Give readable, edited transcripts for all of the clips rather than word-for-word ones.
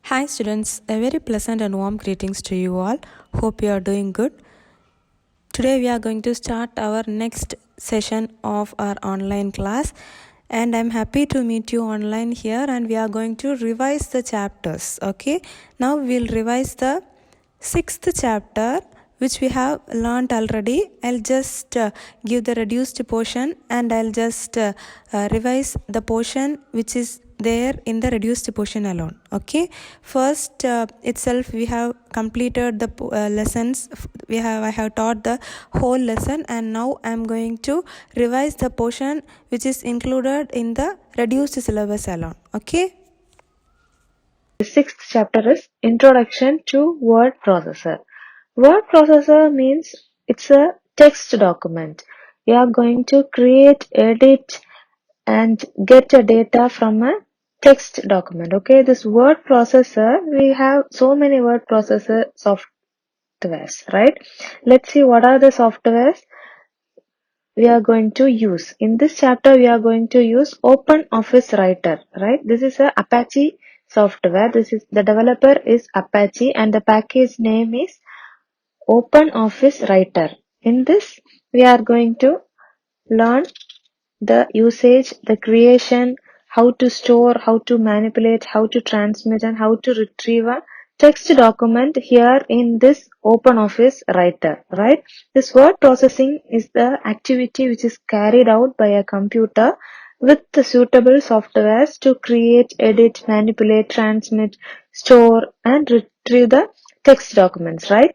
Hi students, a very pleasant and warm greetings to you all. Hope you are doing good. Today we are going to start our next session of our online class and I'm happy to meet you online here and we are going to revise the chapters. Okay, now we'll revise the 6th chapter which we have learned already. I'll just give the reduced portion and I'll just revise the portion which is there in the reduced portion alone. Okay, first itself we have completed the lessons. I have taught the whole lesson and now I'm going to revise the portion which is included in the reduced syllabus alone. Okay. The sixth chapter is Introduction to Word Processor. Word processor means it's a text document. You are going to create, edit and get a data from a text document. Okay, this word processor, we have so many word processor softwares, right? Let's see what are the softwares we are going to use. In this chapter, we are going to use Open Office Writer, right? This is a Apache software. The developer is Apache and the package name is Open Office Writer. In this, we are going to learn the usage, the creation, how to store, how to manipulate, how to transmit and how to retrieve a text document here in this OpenOffice Writer, right? This word processing is the activity which is carried out by a computer with the suitable softwares to create, edit, manipulate, transmit, store and retrieve the text documents, right?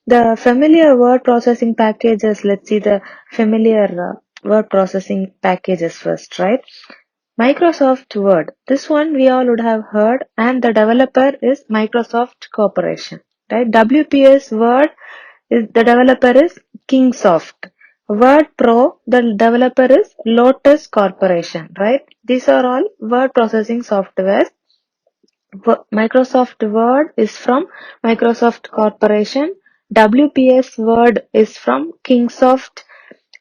The familiar word processing packages, let's see the familiar word processing packages first, right? Microsoft Word. This one we all would have heard and the developer is Microsoft Corporation, right? WPS Word is the developer is Kingsoft. Word Pro, the developer is Lotus Corporation, right? These are all word processing softwares. Microsoft Word is from Microsoft Corporation. WPS Word is from Kingsoft.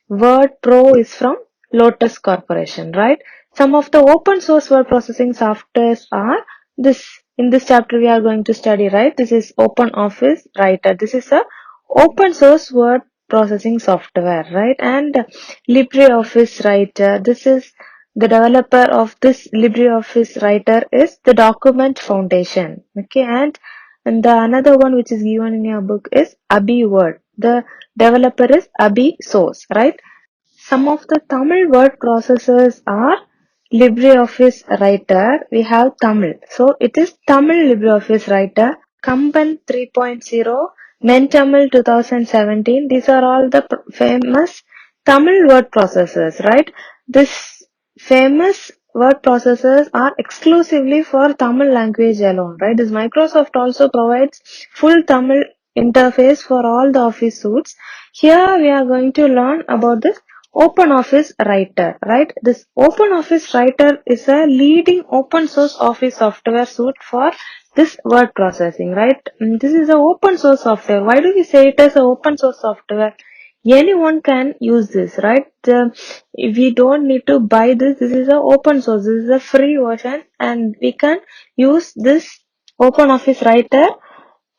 Word Pro is from Lotus Corporation, right? Some of the open source word processing softwares are this. In this chapter we are going to study, right? This is OpenOffice Writer. This is a open source word processing software, right? And LibreOffice Writer. This is the developer of this LibreOffice Writer is the Document Foundation. Okay, and the another one which is given in your book is Abhi Word. The developer is Abhi Source, right? Some of the Tamil word processors are LibreOffice Writer. We have Tamil. So it is Tamil LibreOffice Writer, Kamban 3.0, Mentamil 2017. These are all the famous Tamil word processors, right? This famous word processors are exclusively for Tamil language alone, right? This Microsoft also provides full Tamil interface for all the office suites. Here we are going to learn about this OpenOffice Writer, right? This OpenOffice Writer is a leading open source office software suite for this word processing, right? This is an open source software. Why do we say it as an open source software? Anyone can use this, right? We don't need to buy this. This is an open source. This is a free version and we can use this OpenOffice Writer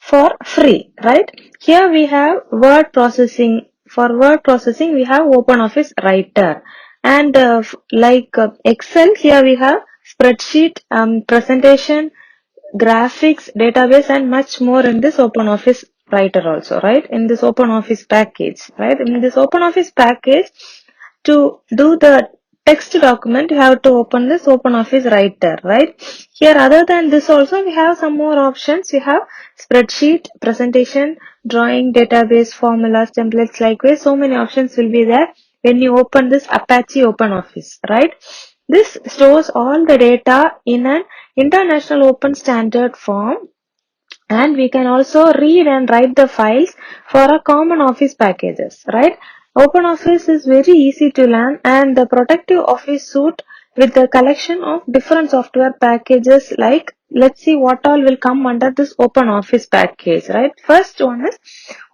for free, right? Here we have word processing. For word processing, we have OpenOffice Writer. And Excel, here we have spreadsheet, presentation, graphics, database and much more in this OpenOffice Writer also, right? In this OpenOffice package, right? In this OpenOffice package, to do the text document, you have to open this OpenOffice Writer, right? Here, other than this also, we have some more options. We have spreadsheet, presentation, drawing, database, formulas, templates, likewise. So many options will be there when you open this Apache OpenOffice, right? This stores all the data in an international open standard form and we can also read and write the files for a common office packages, right? OpenOffice is very easy to learn and the protective office suite with the collection of different software packages like let's see what all will come under this OpenOffice package, right? First one is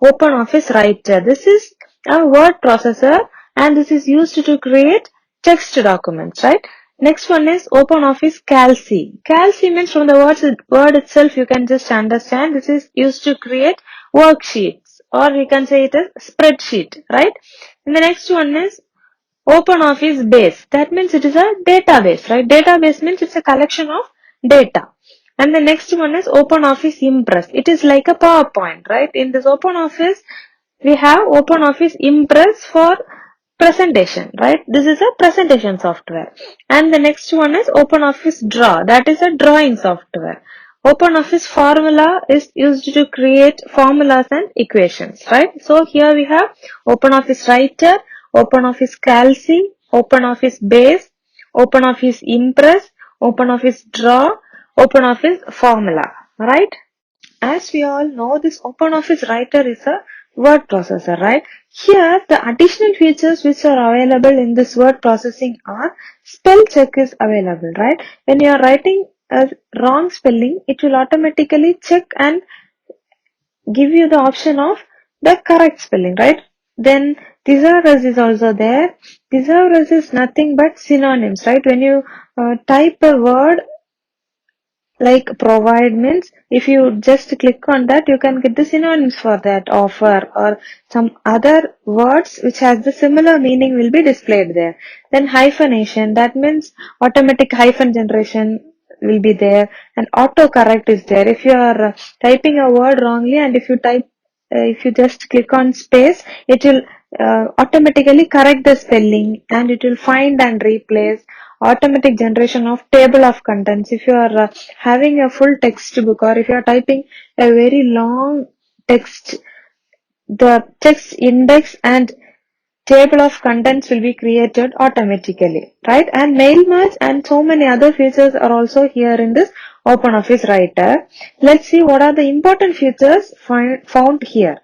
OpenOffice Writer. This is a word processor and this is used to create text documents, right? Next one is OpenOffice Calci. Calci means from the word itself you can just understand this is used to create worksheets or you can say it as spreadsheet, right? And the next one is OpenOffice Base. That means it is a database, right? Database means it's a collection of data. And the next one is OpenOffice Impress. It is like a PowerPoint, right? In this OpenOffice, we have OpenOffice Impress for presentation, right? This is a presentation software. And the next one is OpenOffice Draw. That is a drawing software. OpenOffice Formula is used to create formulas and equations, right? So here we have OpenOffice Writer, OpenOffice Calci, OpenOffice Base, OpenOffice Impress, OpenOffice Draw, OpenOffice Formula, right? As we all know, this OpenOffice Writer is a word processor, right? Here, the additional features which are available in this word processing are spell check is available, right? When you are writing a wrong spelling, it will automatically check and give you the option of the correct spelling, right? Then thesaurus is also there. Thesaurus is nothing but synonyms, right? When you type a word like provide means if you just click on that you can get the synonyms for that offer or some other words which has the similar meaning will be displayed there. Then hyphenation, that means automatic hyphen generation will be there, and autocorrect is there. If you are typing a word wrongly and if you just click on space, it will automatically correct the spelling and it will find and replace. Automatic generation of table of contents. If you are having a full textbook or if you are typing a very long text, the text index and table of contents will be created automatically, right? And mail merge and so many other features are also here in this OpenOffice Writer. Let's see what are the important features found here.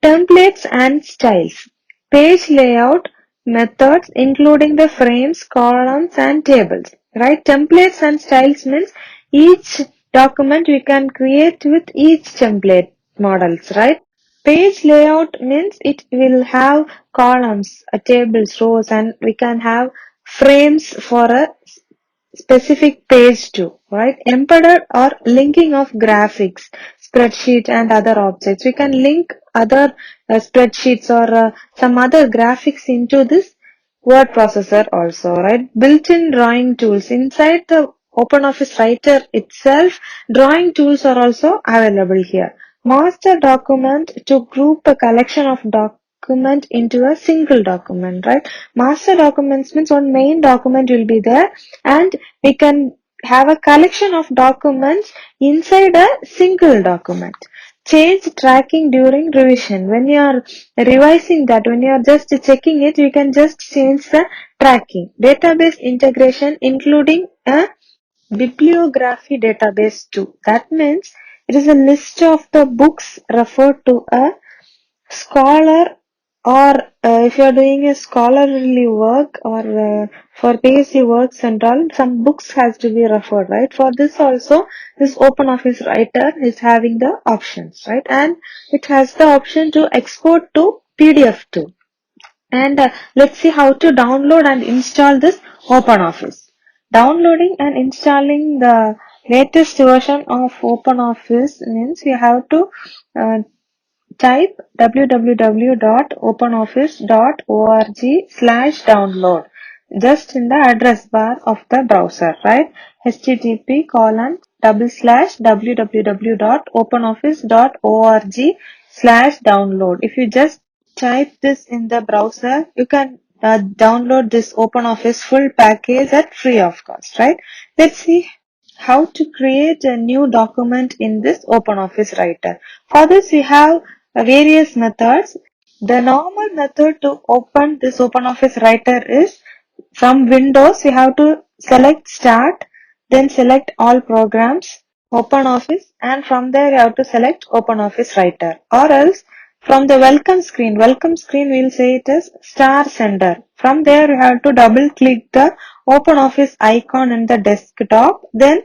Templates and styles, page layout, methods including the frames, columns and tables, right? Templates and styles means each document we can create with each template models, right? Page layout means it will have columns, tables, rows, and we can have frames for a specific page too, right? Embedded or linking of graphics, spreadsheet, and other objects. We can link other spreadsheets or some other graphics into this word processor also, right? Built-in drawing tools inside the OpenOffice Writer itself. Drawing tools are also available here. Master document to group a collection of document into a single document, right? Master documents means one main document will be there and we can have a collection of documents inside a single document. Change tracking during revision. When you are revising that, when you are just checking it, you can just change the tracking. Database integration including a bibliography database too. That means it is a list of the books referred to a scholar or if you are doing a scholarly work or for PhD works and all, some books has to be referred, right? For this also, this OpenOffice Writer is having the options, right? And it has the option to export to PDF too. And let's see how to download and install this OpenOffice. Downloading and installing the latest version of OpenOffice means you have to uh, type www.openoffice.org/download just in the address bar of the browser, right? http://www.openoffice.org/download. If you just type this in the browser, you can download this OpenOffice full package at free of cost, right? Let's see how to create a new document in this OpenOffice Writer. For this, we have various methods. The normal method to open this OpenOffice Writer is from Windows, we have to select Start, then select All Programs, OpenOffice, and from there you have to select OpenOffice Writer. Or else, from the welcome screen we'll say it is Star Sender. From there you have to double click the OpenOffice icon in the desktop, then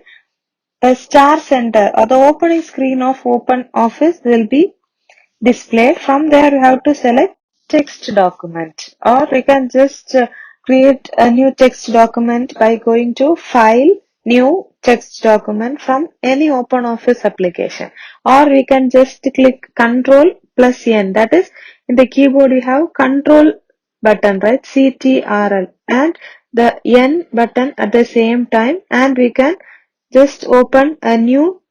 a Star Center or the opening screen of OpenOffice will be displayed. From there you have to select text document or you can just create a new text document by going to File, New Text Document from any OpenOffice application. Or we can just click Control plus N. That is, in the keyboard you have Control button, right? CTRL and the N button at the same time, and we can just open a new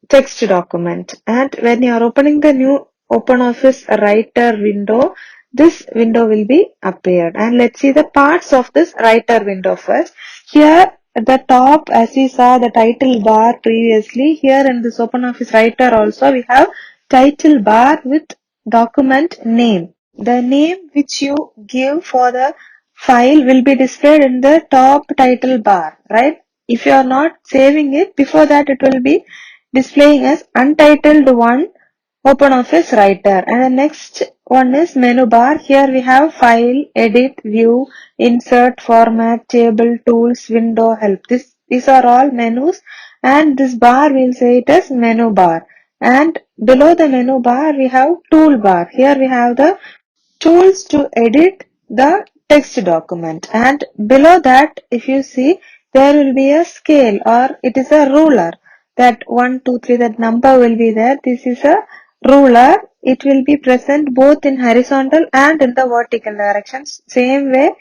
text document. And when you are opening the new OpenOffice Writer window, this window will be appeared. And let's see the parts of this Writer window first. Here at the top, as we saw the title bar previously, here in this OpenOffice Writer also we have title bar with document name. The name which you give for the file will be displayed in the top title bar, right? If you are not saving it, before that it will be displaying as untitled one OpenOffice Writer. And the next one is menu bar. Here we have file, edit, view, insert, format, table, tools, window, help. These are all menus, and this bar we'll say it as menu bar. And below the menu bar we have toolbar. Here we have the tools to edit the text document, and below that if you see there will be a scale, or it is a ruler, that 1 2 3, that number will be there. This is a ruler. It will be present both in horizontal and in the vertical directions. Same way,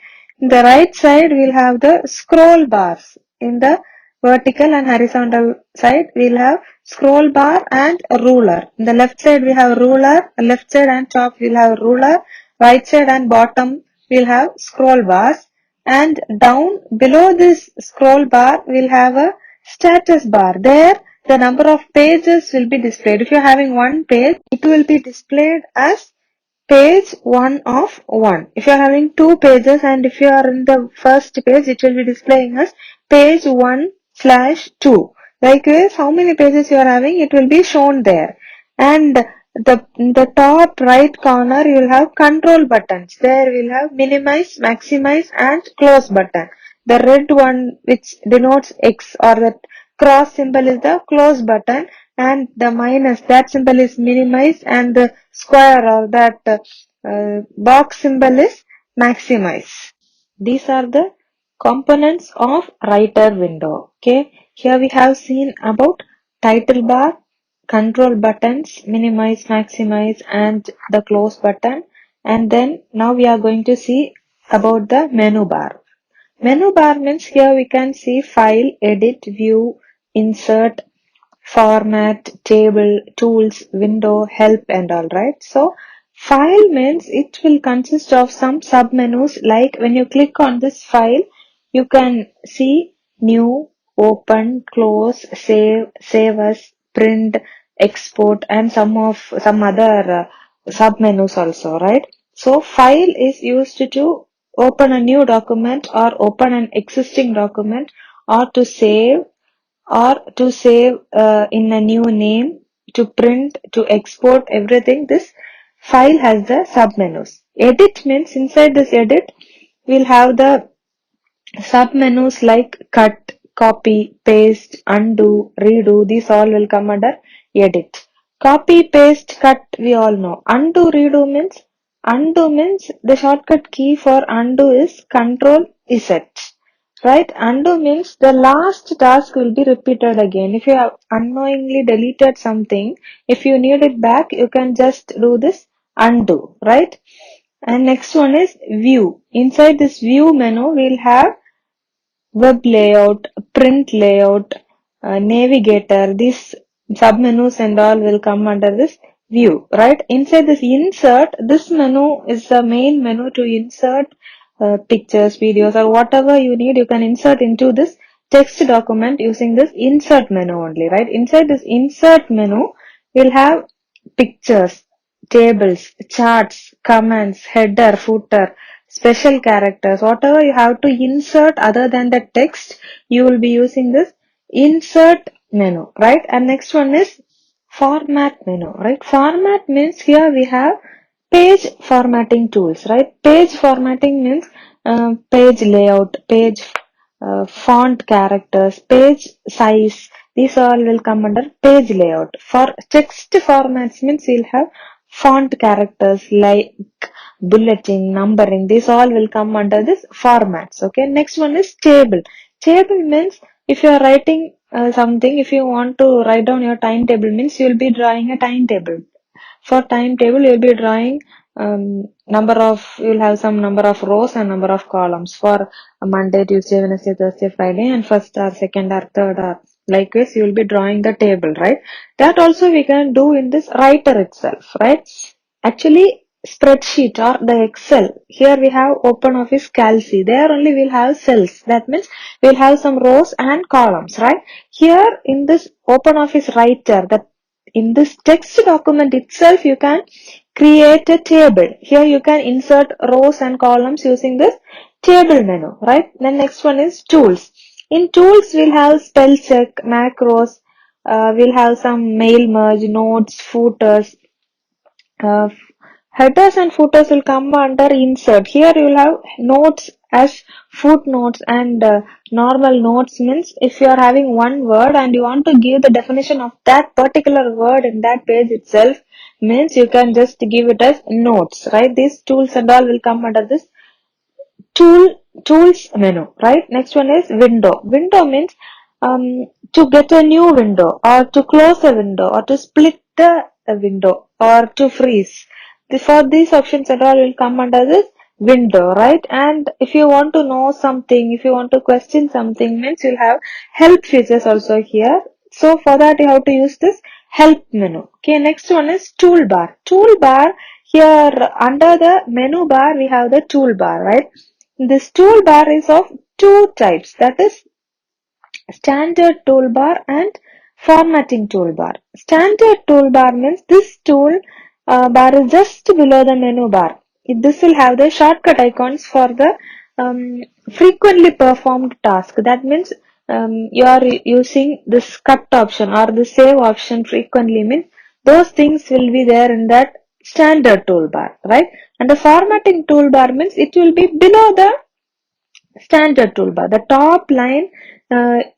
in the right side we'll have the scroll bars. In the vertical and horizontal side we'll have scroll bar and a ruler. In the left side we have ruler, left side and top we'll have ruler, right side and bottom we'll have scroll bars, and down below this scroll bar we'll have a status bar. There the number of pages will be displayed. If you're having one page, it will be displayed as page 1 of 1. If you are having two pages, and if you are in the first page, it will be displaying as page 1/2. Likewise, how many pages you are having, it will be shown there. And in the top right corner, you will have control buttons. There we will have minimize, maximize and close button. The red one which denotes X, or that cross symbol, is the close button, and the minus, that symbol is minimize, and the square, or that box symbol is maximize. These are the components of writer window. Okay, here we have seen about title bar, control buttons, minimize, maximize and the close button. And then now we are going to see about the menu bar. Menu bar means here we can see file, edit, view, insert, format, table, tools, window, help and all, right? So file means it will consist of some submenus, like when you click on this file, you can see new, open, close, save as, print, export and some other submenus also, right? So file is used to open a new document, or open an existing document, or to save, in a new name, to print, to export everything. This file has the submenus. Edit means inside this edit we'll have the submenus like cut, copy, paste, undo, redo. These all will come under edit. Copy, paste, cut we all know. Undo means the shortcut key for undo is Control Z. Right? Undo means the last task will be repeated again. If you have unknowingly deleted something, if you need it back, you can just do this undo, right? And next one is view. Inside this view menu, we'll have web layout, print layout, navigator. These submenus and all will come under this view, right? Inside this insert, this menu is the main menu to insert pictures, videos or whatever you need. You can insert into this text document using this insert menu only, right? Inside this insert menu, we'll have pictures, tables, charts, comments, header, footer, special characters, whatever you have to insert other than the text, you will be using this insert menu, right? And next one is format menu, right? Format means here we have page formatting tools, right? Page formatting means page layout, page font characters, page size. These all will come under page layout. For text formats means we'll have font characters like bulleting, numbering. These all will come under this formats. Okay. Next one is table. Table means if you are writing something, if you want to write down your timetable, means you will be drawing a timetable. For timetable, you'll be drawing you'll have some number of rows and number of columns for Monday, Tuesday, Wednesday, Thursday, Friday, and first or second or third or likewise, you'll be drawing the table, right? That also we can do in this writer itself, right? Actually, spreadsheet or the Excel, here we have open office calci. There only we'll have cells. That means we'll have some rows and columns, right? Here in this open office writer, that in this text document itself, you can create a table. Here you can insert rows and columns using this table menu, right? Then next one is tools. In tools, we'll have spell check, macros, we'll have some mail merge, notes, footers, uh, headers and footers will come under insert. Here you will have notes as footnotes and normal notes means if you are having one word and you want to give the definition of that particular word in that page itself means you can just give it as notes, right? These tools and all will come under this tools menu, right? Next one is window. Window means to get a new window or to close a window or to split the a window or to freeze. For these options and all will come under this window, right? And if you want to know something, if you want to question something, means you'll have help features also here. So for that you have to use this help menu. Okay, next one is toolbar. Toolbar, here under the menu bar we have the toolbar, right? This toolbar is of two types, that is standard toolbar and formatting toolbar. Standard toolbar means this tool bar is just below the menu bar. This will have the shortcut icons for the frequently performed task. That means you are using this cut option or the save option frequently, means those things will be there in that standard toolbar, right? And the formatting toolbar means it will be below the standard toolbar. The top line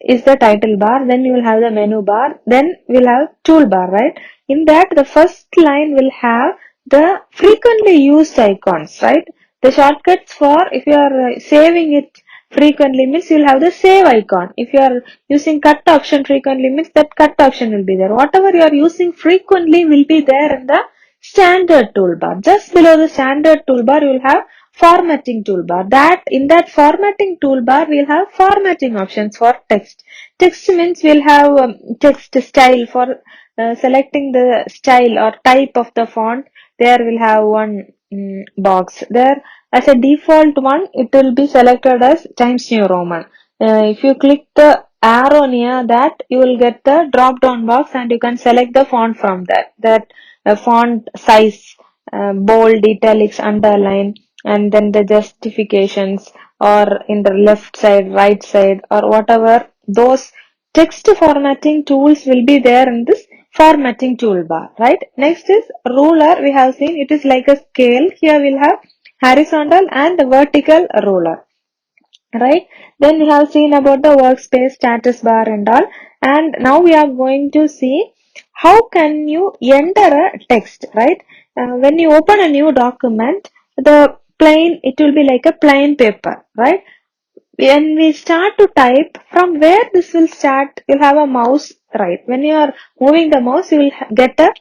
is the title bar, then you will have the menu bar, then we'll have toolbar, right? In that, the first line will have the frequently used icons, right? The shortcuts for if you are saving it frequently means you'll have the save icon. If you are using cut option frequently means that cut option will be there. Whatever you are using frequently will be there in the standard toolbar. Just below the standard toolbar, you will have formatting toolbar. That in that formatting toolbar, we'll have formatting options for text. Text means we'll have text style for selecting the style or type of the font. There we'll have one box. There as a default one, it will be selected as Times New Roman. If you click the arrow near that, you will get the drop down box and you can select the font from that. That font size, bold, italics, underline, and then the justifications or in the left side, right side, or whatever those text formatting tools will be there in this formatting toolbar, right? Next is ruler. We have seen it is like a scale. Here we'll have horizontal and vertical ruler, right? Then we have seen about the workspace status bar and all, and now we are going to see how can you enter a text, right? When you open a new document, the plain, it will be like a plain paper, right? When we start to type, from where this will start, you'll have a mouse, right? When you are moving the mouse, you will get a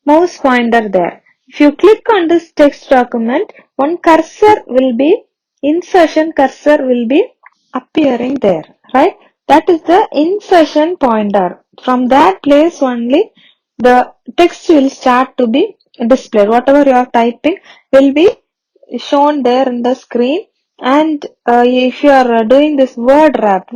mouse pointer there. If you click on this text document, one cursor will be, insertion cursor will be appearing there, right? That is the insertion pointer. From that place only, the text will start to be displayed. Whatever you are typing will be shown there in the screen. And if you are doing this word wrap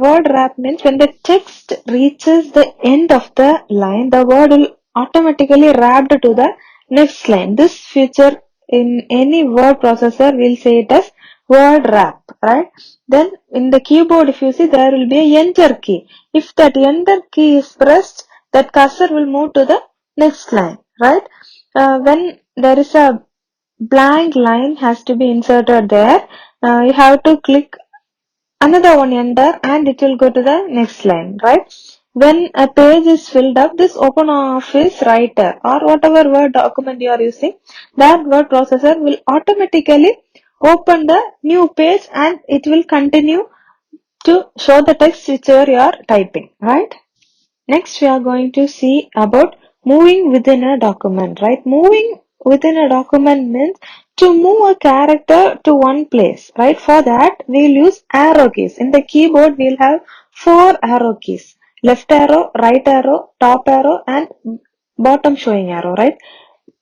means when the text reaches the end of the line, the word will automatically wrapped to the next line. This feature in any word processor will say it as word wrap, right? Then in the keyboard, if you see, there will be a enter key. If that enter key is pressed, that cursor will move to the next line, right? When there is a blank line has to be inserted there, you have to click another one enter and it will go to the next line, right? when a page is filled up, this OpenOffice writer or whatever Word document you are using, that word processor will automatically open the new page and it will continue to show the text whichever you are typing, right? Next, we are going to see about moving within a document, right? Moving within a document means to move a character to one place, right? For that, we'll use arrow keys. In the keyboard, we'll have four arrow keys. Left arrow, right arrow, top arrow, and bottom showing arrow, right?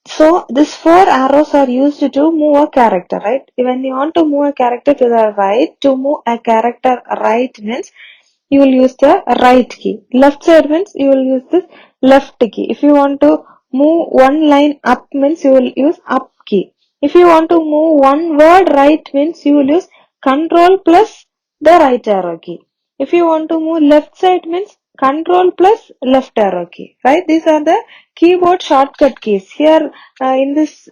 So these four arrows are used to move a character, right? When you want to move a character to the right, to move a character right means you will use the right key. Left side means you will use this left key. If you want to move one line up means you will use up key. If you want to move one word right means you will use control plus the right arrow key. If you want to move left side means control plus left arrow key, right? These are the keyboard shortcut keys. Here in this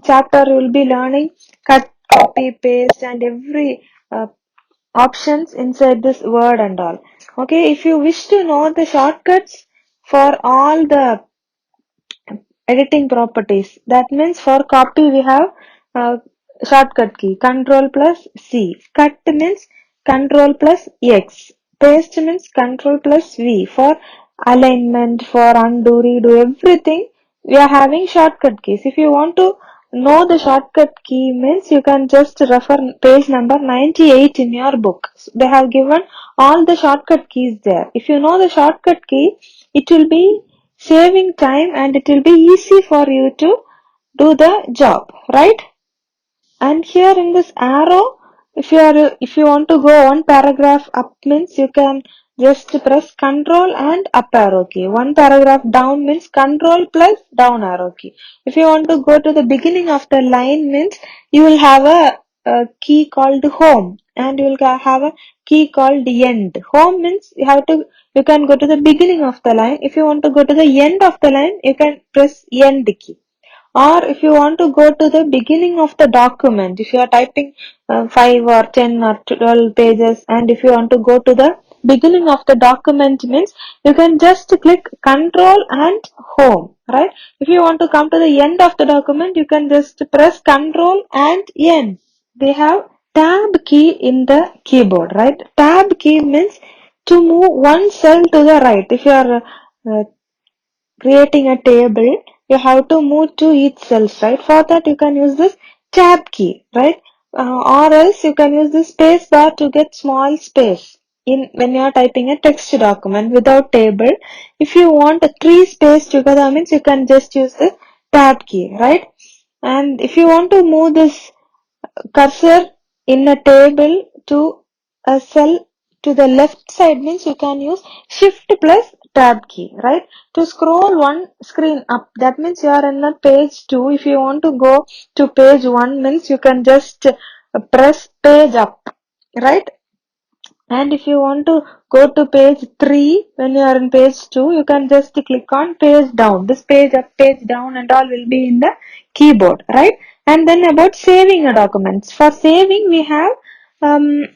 chapter you will be learning cut, copy, paste and every options inside this word and all. Okay, if you wish to know the shortcuts for all the editing properties, that means for copy we have uh, shortcut key control plus C, cut means control plus X, paste means control plus V. For alignment, for undo, redo, everything we are having shortcut keys. If you want to know the shortcut key means you can just refer page number 98 in your book. They have given all the shortcut keys there. If you know the shortcut key, it will be saving time and it will be easy for you to do the job, right? And here in this arrow, if you want to go one paragraph up means you can just press control and up arrow key. One paragraph down means control plus down arrow key. If you want to go to the beginning of the line means you will have a key called home and you will have a key called end. Home means you can go to the beginning of the line. If you want to go to the end of the line, you can press end key. Or if you want to go to the beginning of the document, if you are typing 5 or 10 or 12 pages, and if you want to go to the beginning of the document means you can just click control and home, right? If you want to come to the end of the document, you can just press control and end. They have tab key in the keyboard, right? Tab key means to move one cell to the right. If you are creating a table, you have to move to each cells, right? For that you can use this tab key, right? Or else you can use the space bar to get small space in when you are typing a text document without table. If you want a three space together means you can just use the tab key, right? And if you want to move this cursor in a table to a cell to the left side means you can use shift plus tab key, right? To scroll one screen up, that means you are in a page 2. If you want to go to page 1 means you can just press page up, right? And if you want to go to page 3 when you are in page 2, you can just click on page down. This page up, page down and all will be in the keyboard, right? And then about saving a document. For saving we have um,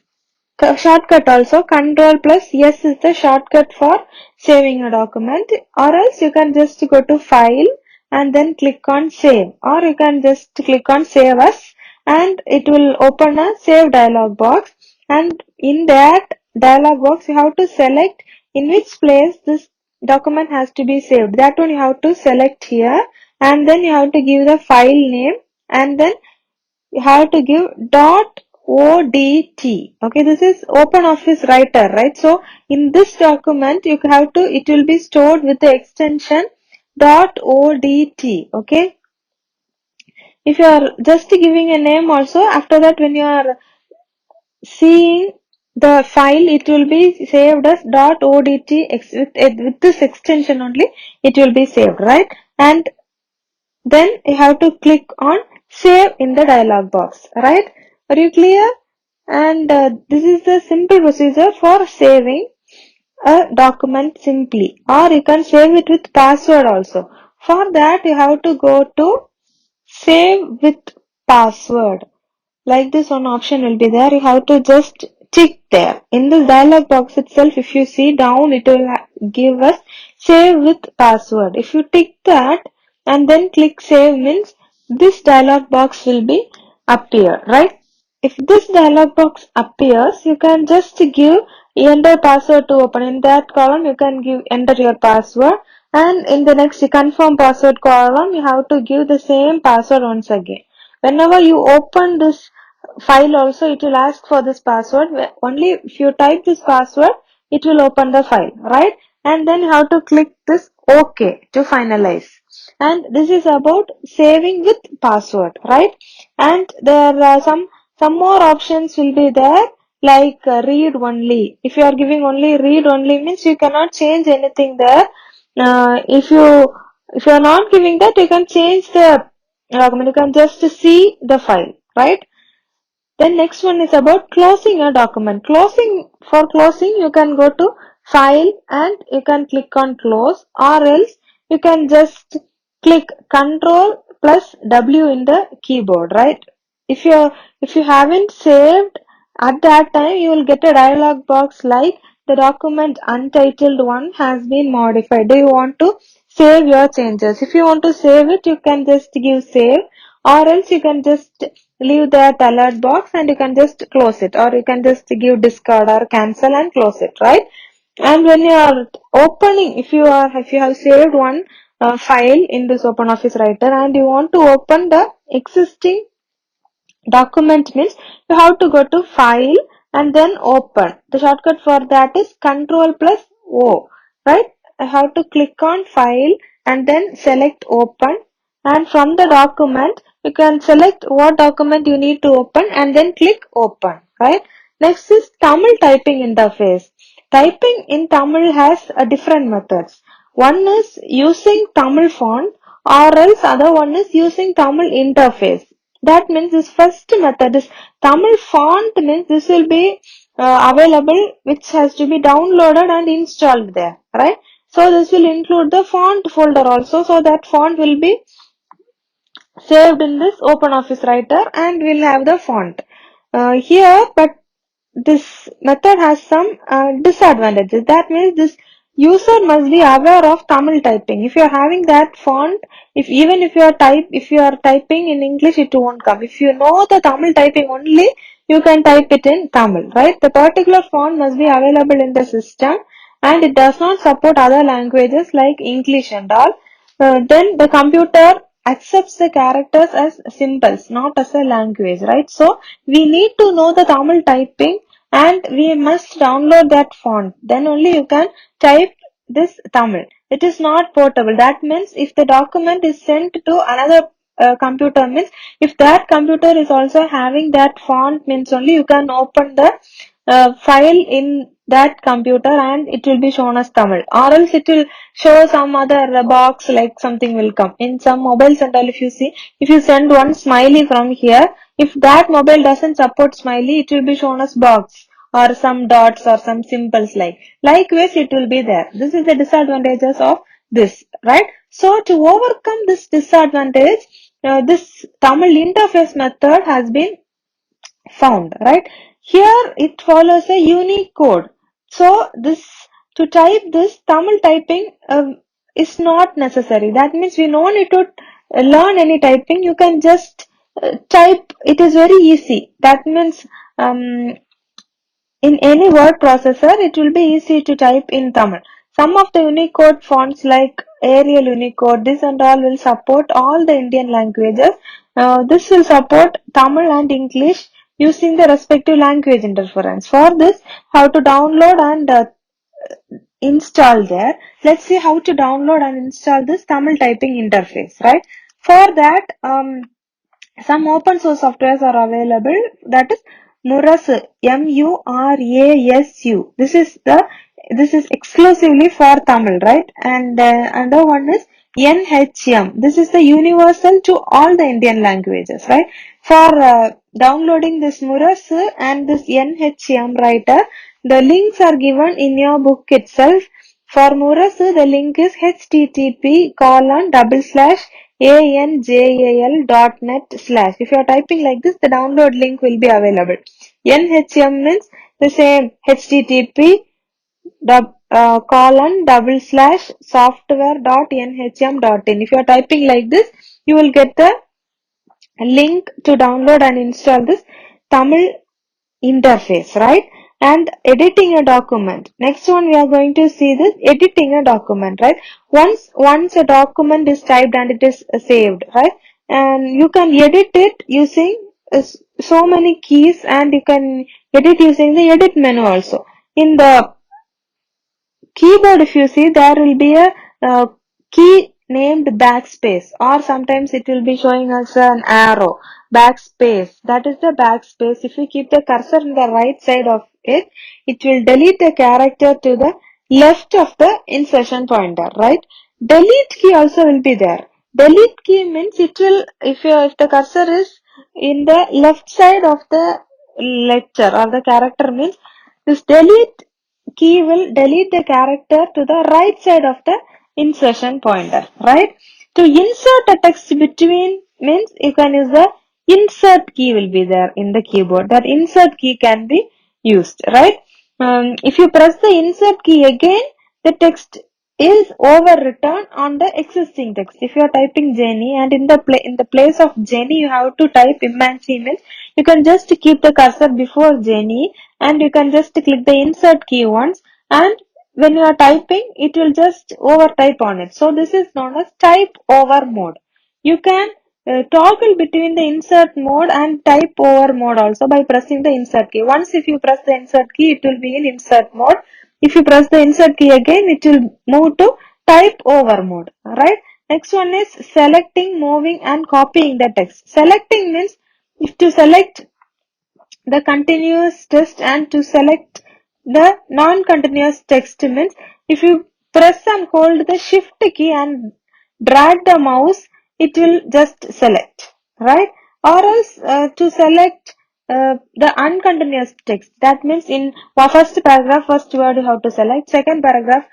shortcut also. Control plus S is the shortcut for saving a document, or else you can just go to file and then click on save, or you can just click on save as and it will open a save dialog box, and in that dialog box you have to select in which place this document has to be saved. That one you have to select here, and then you have to give the file name, and then you have to give dot odt. Okay, this is open office writer, right? So in this document you have to, it will be stored with the extension dot odt. Okay, if you are just giving a name also, after that when you are seeing the file, it will be saved as dot odt with this extension only it will be saved, right? And then you have to click on save in the dialog box, right? Are you clear? And this is the simple procedure for saving a document simply, or you can save it with password also. For that you have to go to save with password. Like this one option will be there. You have to just tick there. In this dialog box itself, if you see down, it will give us save with password. If you tick that and then click save means this dialog box will be appear, right? If this dialog box appears, you can just give enter password to open. In that column, you can give enter your password, and in the next confirm password column, you have to give the same password once again. Whenever you open this file also, it will ask for this password. Only if you type this password, it will open the file, right? And then you have to click this OK to finalize. And this is about saving with password, right? And there are some more options will be there, like read only. If you are giving only read only means you cannot change anything there. If you are not giving that, you can change the document. You can just see the file, right? Then next one is about closing a document. For closing, you can go to file and you can click on close, or else you can just click Control plus W in the keyboard, right? If you haven't saved at that time, you will get a dialog box like the document untitled one has been modified. Do you want to save your changes? If you want to save it, you can just give save, or else you can just leave that alert box and you can just close it, or you can just give discard or cancel and close it, right? And when you are opening, if you have saved one file in this Open Office Writer and you want to open the existing document means you have to go to file and then open. The shortcut for that is Control plus O, right? I have to click on file and then select open, and from the document you can select what document you need to open and then click open, right? Next is Tamil typing interface. Typing in Tamil has different methods. One is using Tamil font, or else other one is using Tamil interface. That means this first method is Tamil font means this will be available, which has to be downloaded and installed there, right? So this will include the font folder also. So that font will be saved in this Open Office Writer and we'll have the font here. But this method has some disadvantages. That means this user must be aware of Tamil typing. If you are having that font, if you are typing in English, it won't come. If you know the Tamil typing only, you can type it in Tamil, right? The particular font must be available in the system, and it does not support other languages like English and all. Then the computer accepts the characters as symbols, not as a language, right? So we need to know the Tamil typing and we must download that font. Then only you can type this Tamil. It is not portable. That means if the document is sent to another computer means, if that computer is also having that font means only you can open the file in that computer and it will be shown as Tamil, or else it will show some other box like something will come. In some mobiles and all, if you see, if you send one smiley from here, if that mobile doesn't support smiley, it will be shown as box or some dots or some symbols like. Likewise, it will be there. This is the disadvantages of this, right? So to overcome this disadvantage, this Tamil interface method has been found, right? Here it follows a unique code. So to type this Tamil typing is not necessary. That means we no need to learn any typing. You can just type. It is very easy. That means in any word processor, it will be easy to type in Tamil. Some of the Unicode fonts like Arial Unicode, this and all will support all the Indian languages. This will support Tamil and English using the respective language interference. For this, how to download and install there. Let's see how to download and install this Tamil typing interface, right? For that, some open source softwares are available. That is Murasu, Murasu. This is exclusively for Tamil, right? And another one is NHM. This is the universal to all the Indian languages, right? For downloading this Murasu and this NHM writer, the links are given in your book itself. For Murasu, the link is http://anjal.net/. If you are typing like this, the download link will be available. NHM means the same http :software.nhm.in. If you are typing like this, you will get the link to download and install this Tamil interface, right? And editing a document. Next one we are going to see this editing a document, right? Once a document is typed and it is saved, right? And you can edit it using so many keys, and you can edit using the edit menu also. In the keyboard, if you see, there will be a key named backspace, or sometimes it will be showing us an arrow. Backspace, that is the backspace. If you keep the cursor on the right side of it, it will delete the character to the left of the insertion pointer, right? Delete key also will be there. Delete key means it will, if the cursor is in the left side of the lecture or the character, means this delete key will delete the character to the right side of the insertion pointer, right? To insert a text between means you can use the insert key will be there in the keyboard. That insert key can be used, right? If you press the insert key again, the text is overwritten on the existing text. If you are typing Jenny and in the place of Jenny you have to type Imanci means, you can just keep the cursor before Jenny and you can just click the insert key once, and when you are typing it will just over type on it. So this is known as type over mode. You can toggle between the insert mode and type over mode also by pressing the insert key. Once if you press the insert key, it will be in insert mode. If you press the insert key again, it will move to type over mode, right? Next one is selecting, moving and copying the text. Selecting means if to select the continuous text and to select the non-continuous text means if you press and hold the shift key and drag the mouse, it will just select, right? Or else to select the uncontinuous text, that means in first paragraph first word you have to select, second paragraph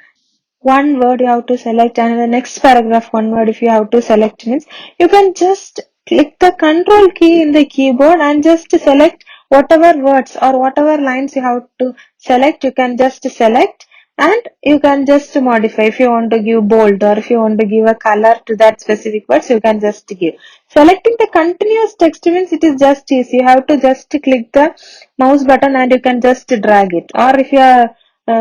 one word you have to select, and in the next paragraph one word if you have to select, means you can just click the control key in the keyboard and just select whatever words or whatever lines you have to select. You can just select and you can just modify. If you want to give bold or if you want to give a color to that specific words, you can just give. Selecting the continuous text means it is just easy. You have to just click the mouse button and you can just drag it. Or if you are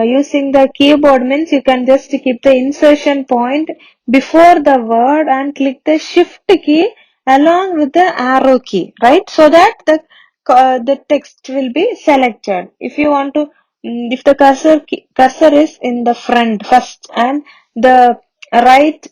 using the keyboard means you can just keep the insertion point before the word and click the shift key along with the arrow key, right? So that the text will be selected. If you want to, if the cursor is in the front first and the right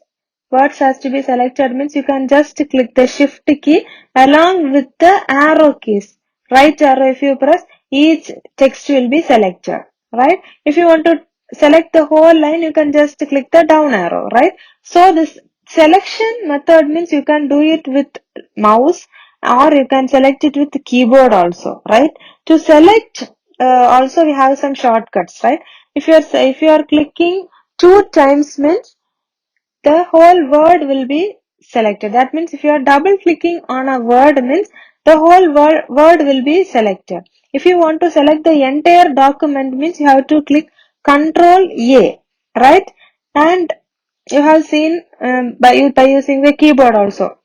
words has to be selected means you can just click the shift key along with the arrow keys. Right arrow if you press, each text will be selected, right? If you want to select the whole line, you can just click the down arrow, right? So this selection method means you can do it with mouse or you can select it with keyboard also, right? To select also we have some shortcuts, right? If you are clicking two times means the whole word will be selected. That means if you are double clicking on a word means the whole word will be selected. If you want to select the entire document means you have to click Control A, right? And you have seen by using the keyboard also.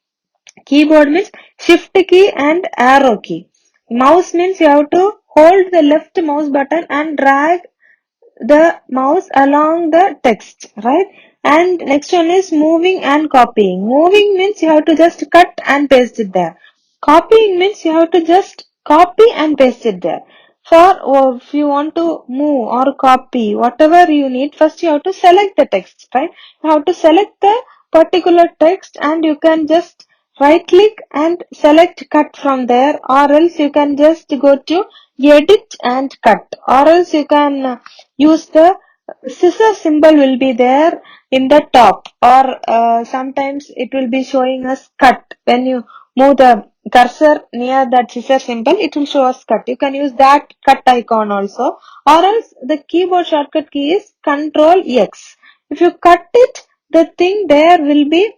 Keyboard means shift key and arrow key. Mouse means you have to hold the left mouse button and drag the mouse along the text, right? And next one is moving and copying. Moving means you have to just cut and paste it there. Copying means you have to just copy and paste it there. Or if you want to move or copy whatever you need, first you have to select the text, right? You have to select the particular text and you can just right click and select cut from there, or else you can just go to edit and cut, or else you can use the scissor symbol will be there in the top, or sometimes it will be showing us cut. When you move the cursor near that scissor symbol, it will show us cut. You can use that cut icon also, or else the keyboard shortcut key is Control X. If you cut it, the thing there will be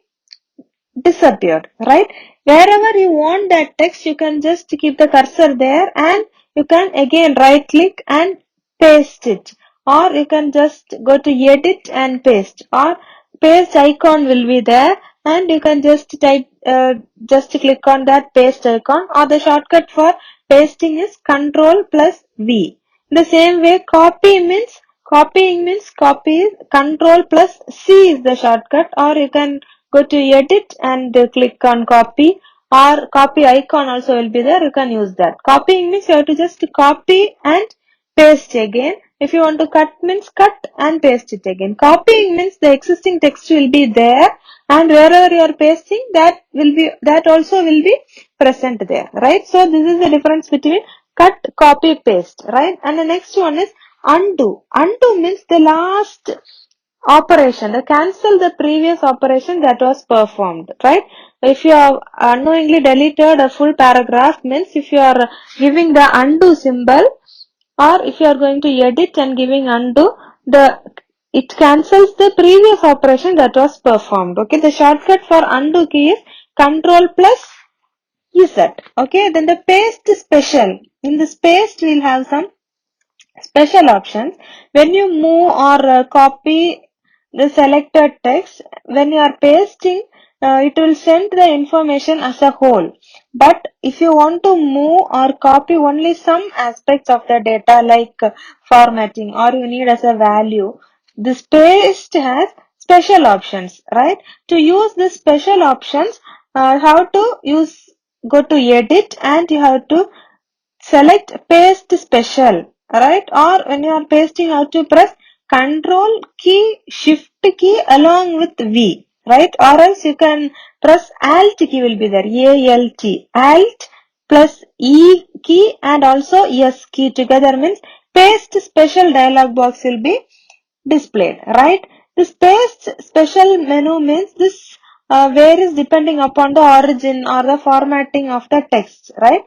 disappeared, right? Wherever you want that text, you can just keep the cursor there and you can again right click and paste it, or you can just go to edit and paste, or paste icon will be there and you can just type just click on that paste icon, or the shortcut for pasting is Control plus V. The same way copying means copy Control plus C is the shortcut, or you can go to edit and click on copy, or copy icon also will be there, you can use that. Copying means you have to just copy and paste again. If you want to cut means cut and paste it again. Copying means the existing text will be there, and wherever you are pasting that also will be present there, right? So this is the difference between cut, copy, paste, right? And the next one is undo. Undo means the last operation, the cancel the previous operation that was performed, right? If you have unknowingly deleted a full paragraph means if you are giving the undo symbol, or if you are going to edit and giving undo, it cancels the previous operation that was performed. Okay, the shortcut for undo key is Control plus Z. Okay, then the paste special. In this paste, we'll have some special options. When you move or copy the selected text, when you are pasting, it will send the information as a whole. But if you want to move or copy only some aspects of the data like formatting, or you need as a value, this paste has special options, right? To use the special options, how to use, go to edit and you have to select paste special, right? Or when you are pasting, how to press Control key, Shift key along with V, right? Or else you can press Alt key will be there, Alt, Alt plus E key and also S key together means paste special dialog box will be displayed, right? This paste special menu means this varies depending upon the origin or the formatting of the text, right?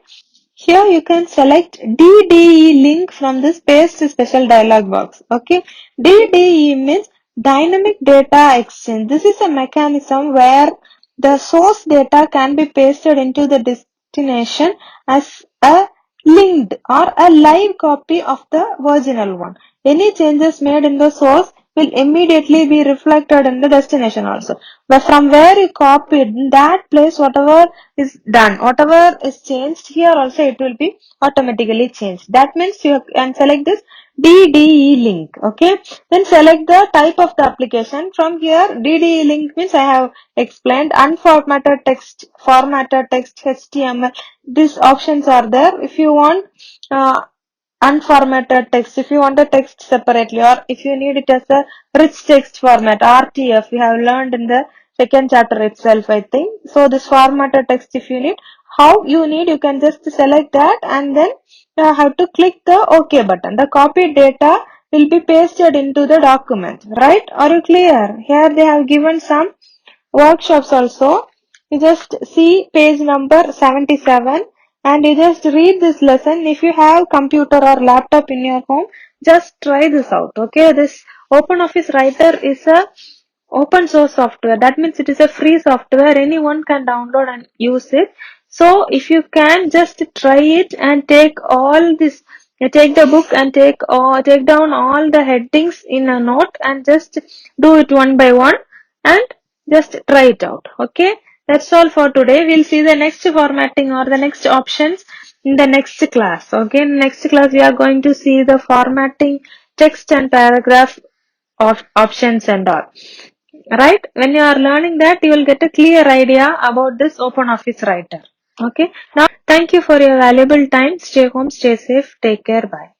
Here you can select DDE link from this paste special dialog box. Okay, DDE means dynamic data exchange. This is a mechanism where the source data can be pasted into the destination as a linked or a live copy of the original one. Any changes made in the source will immediately be reflected in the destination also. But from where you copied, in that place whatever is done, whatever is changed here also it will be automatically changed. That means you can select this DDE link. Okay, then select the type of the application. From here DDE link means I have explained unformatted text, formatted text, HTML. These options are there. If you want unformatted text, if you want the text separately, or if you need it as a rich text format, RTF, we have learned in the second chapter itself, I think. So this formatted text, if you need, how you need, you can just select that and then you have to click the OK button. The copied data will be pasted into the document, right? Are you clear? Here they have given some workshops also. You just see page number 77 and you just read this lesson. If you have computer or laptop in your home, just try this out. Okay, this OpenOffice Writer is a open source software. That means it is a free software. Anyone can download and use it. So if you can just try it and take all this, take the book and take down all the headings in a note and just do it one by one and just try it out. Okay, that's all for today. We'll see the next formatting or the next options in the next class. Okay, in next class we are going to see the formatting text and paragraph of options and all. Right? When you are learning that, you will get a clear idea about this OpenOffice Writer. Okay. Now, thank you for your valuable time. Stay home, stay safe. Take care. Bye.